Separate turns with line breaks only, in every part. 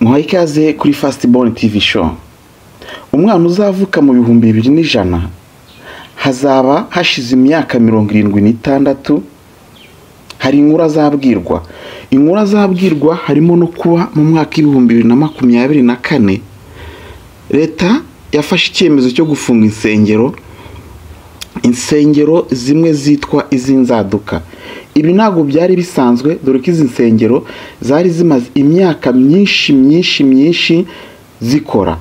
Muhaye ikaze kuri Fastborn TV show. Umwana uzavuka mu 2100 hazaba hashize imyaka 76. Hari inkuru azabwirwa harimo no kuba mu mwaka 2024 leta yafashe icyemezo cyo gufunga insengero zimwe zitwa izinzaduka. Ibi ntago byari bisanzwe dore ko izi nsengero zari zimaze imyaka myinshi zikora.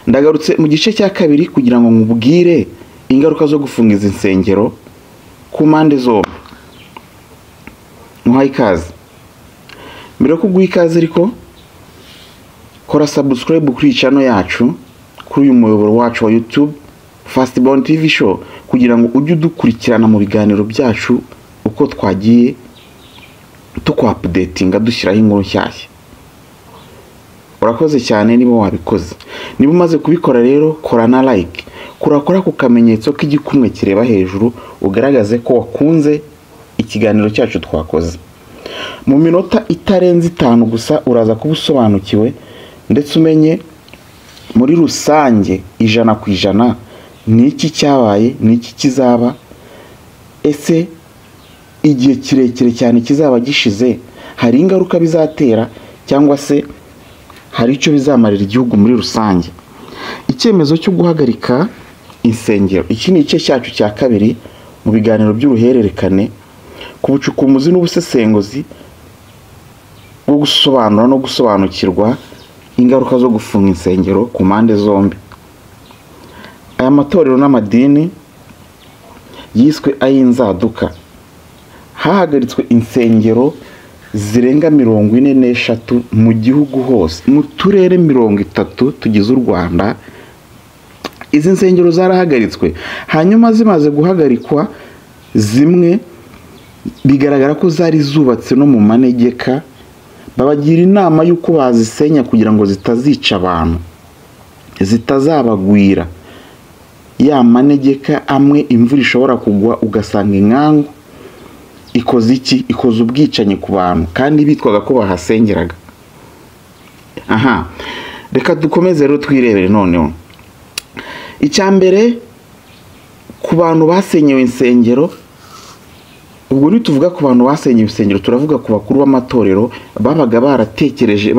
Ndagarutse mu gice cya kabiri kugira ngo nkubwire ingaruka zo gufunga izi nsengero ku mpande zombi. Muhaye ikaze. Mbere yo kuguha ikaze ariko kora subscribe kuri channel yacu kuri uyu muyoboro wacu wa YouTube Fastborn TV show kugira ngo ujye udukurikirana mu biganiro byacu uko twagiye updatinga dushyiraho inkuru nshyashya. Urakoze cyane niba wabikoze. Niba umaze kubikora rero kora na like, kurakora ku kamenyetso k'igikumwe kireba hejuru ugaragaze ko wakunze ikiganiro cyacu twakoze. Mu minota itarenze 5 gusa uraza kubusobanukiwe ndetse umenye muri rusange 100% niki cyabaye, niki kizaba, ese igihe kirekire cyane kizaba gishize hari ingaruka bizatera cyangwa se hari icyo bizamarira igihugu muri rusange. Icyemezo cyo guhagarika insengero, iki ni igice cyacu cya kabiri mu biganiro by'uruhererekane ku bucukumuzi n'ubusesenguzi bwo gusobanura no gusobanukirwa ingaruka zo gufunga insengero ku mpande zombi. Aya matorero n'amadini yiswe ay'inzaduka hahagaritswe insengero zirenga 43 mu gihugu hose mu turere 30 tugize u Rwanda. Izi nsengero zarahagaritswe, hanyuma zimaze guhagarikwa zimwe bigaragara ko zari zubatse no mu manegeka. Babagira inama y'uko bazisenya kugira ngo zitazica abantu, zitazabagwira. Ya manegeka amwe imvura ishobora kugwa ugasanga inkangu ikoze ubwicanyi ku bantu kandi bitwaga ko bahasengeraga. Reka dukomeze rero twirebere noneho. Icyambere ku bantu basenyewe insengero, ubwo nituvuga ku bantu basenyewe insengero turavuga ku bakuru b'amatorero babaga baratekereje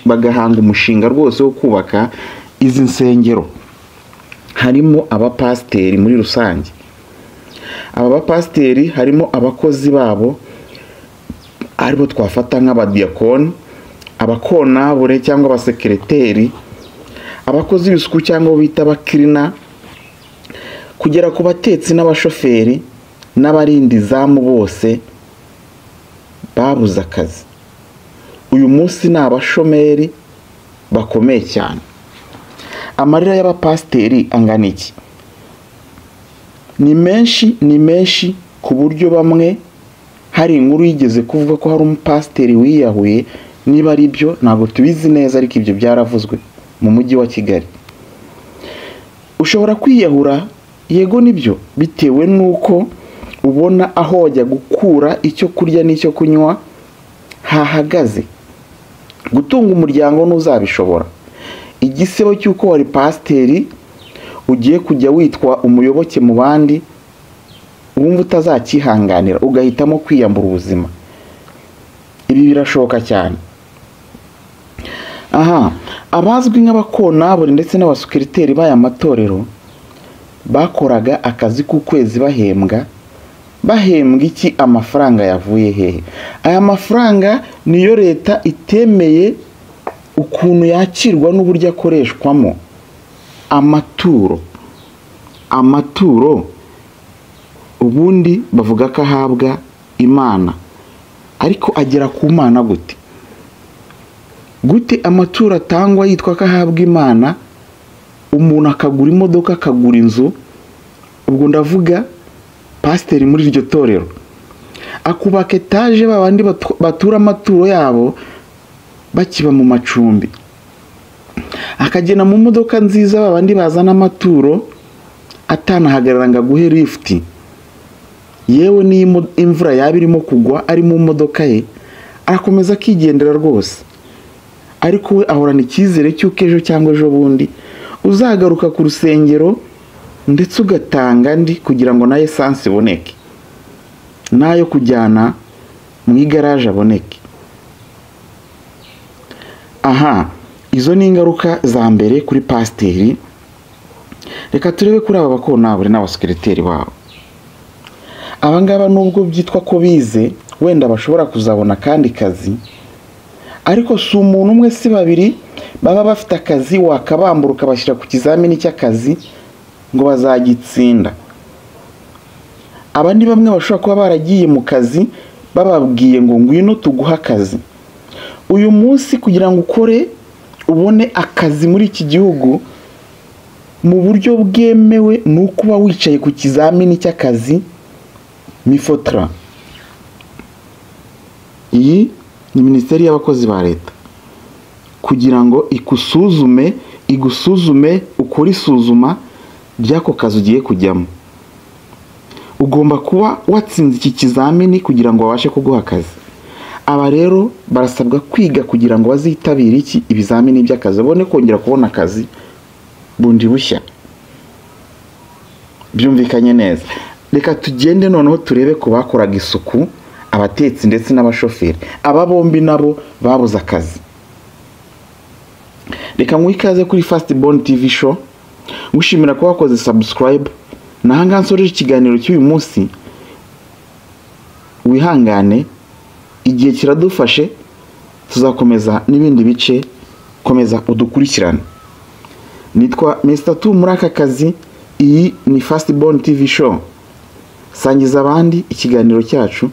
bagahanga umushinga rwose wo kubaka izi nsengero. Harimo abapasteri muri rusange. Aba bapasteri harimo abakozi babo aribo twafata nk'abadiakoni, abakonabure cyangwa abasekreteri, abakozi b'isuku cyangwa bita abakirina, kugera ku batetsi n'abashoferi n'abarindi zamu bose babuze akazi. Uyu munsi ni abashomeri bakomeye cyane. Amarira y'abapasteri angana iki? Ni menshi ku buryo bamwe hari inkuru yigeze kuvuga ko hari umupasteri wiyahuye. Niba ari byo ntabwo tubizi neza ariko ibyo byaravuzwe mu mujyi wa Kigali. Ushobora kwiyahura, yego nibyo, bitewe nuko ubona aho wajya gukura icyo kurya n'icyo kunywa hahagaze. Gutunga umuryango ntuzabishobora. Igisebo cy'uko wari pasteri ugiye kujya witwa umuyoboke mu bandi, wumva utazakihanganira ugahitamo kwiyambura ubuzima. Ibi birashoboka cyane. Abazwi nk'abakonabure ndetse n'abasekreteri b'aya matorero bakoraga akazi k'ukwezi bahembwa iki? Amafaranga yavuye hehe? Aya mafaranga niyo leta itemeye ukuntu yakirwa n'uburyo akoreshwamo. Amaturo ubundi bavuga ko ahabwa Imana, ariko agera ku Mana gute amaturo atangwa yitwa ko ahabwa Imana? Umuntu akagura imodoka, akagura inzu, ubwo ndavuga pasteri muri iryo torero akubaka etaje babandi batura amaturo yabo bakiba mu macumbi, akagena mu modoka nziza babandi bazana amaturo atanahagarara ngo aguhe lift. Yewe ni imvura yaba irimo kugwa ari mu modoka ye arakomeza akigendera rwose. ariko we ahorana icyizere cy'uko ejo cyangwa ejo bundi uzagaruka ku rusengero ndetse ugatanga andi kugira ngo na esanse iboneke, nayo kujyana mu igaraje aboneke. Aha, izo ni ingaruka za mbere kuri pasiteri. Reka turebe kuri aba bakontabure n'abasekereteri babo. Abangaba nubwo byitwa ko bize, wenda bashobora kuzabona kandi kazi, ariko si umuntu umwe si babiri baba bafite akazi wakabambura ukabashyira ku kizamini cy'akazi ngo bazagitsinda. Abandi bamwe bashobora kuba baragiye mu kazi bababwiye ngo ngwino tuguha akazi. Uyu munsi kugira ngo ukore ubone akazi muri iki gihugu mu buryo bwemewe ni ukuba wicaye ku kizamini cy'akazi mifotra. Iyi ni Minisiteri y'Abakozi ba Leta kugira ngo igusuzume ukore isuzuma ry'ako kazi ugiye kujyamo. Ugomba kuba watsinze iki kizamini kugira ngo babashe kuguha akazi. Aba rero barasabwa kwiga kugira ngo bazitabire ibizamini by'akazi, babone kongera kubona akazi bundi bushya. Byumvikanye neza. Reka tugende noneho turebe ku bakoraga isuku, abatetsi ndetse n'abashoferi. Aba bombi nabo babuze akazi. Reka mwikaze kuri Fastborn TV show. Ngushimira ko wakoze subscribe. Nahanga nsoreje ikiganiro cy'uyu munsi. Wihangane, igihe kiradufashe, tuzakomeza n'ibindi bice. Komeza udukurikirane. Nitwa Mr. Tu muri aka kazi. Iyi ni Fastborn TV show. Sangiza abandi ikiganiro cyacu.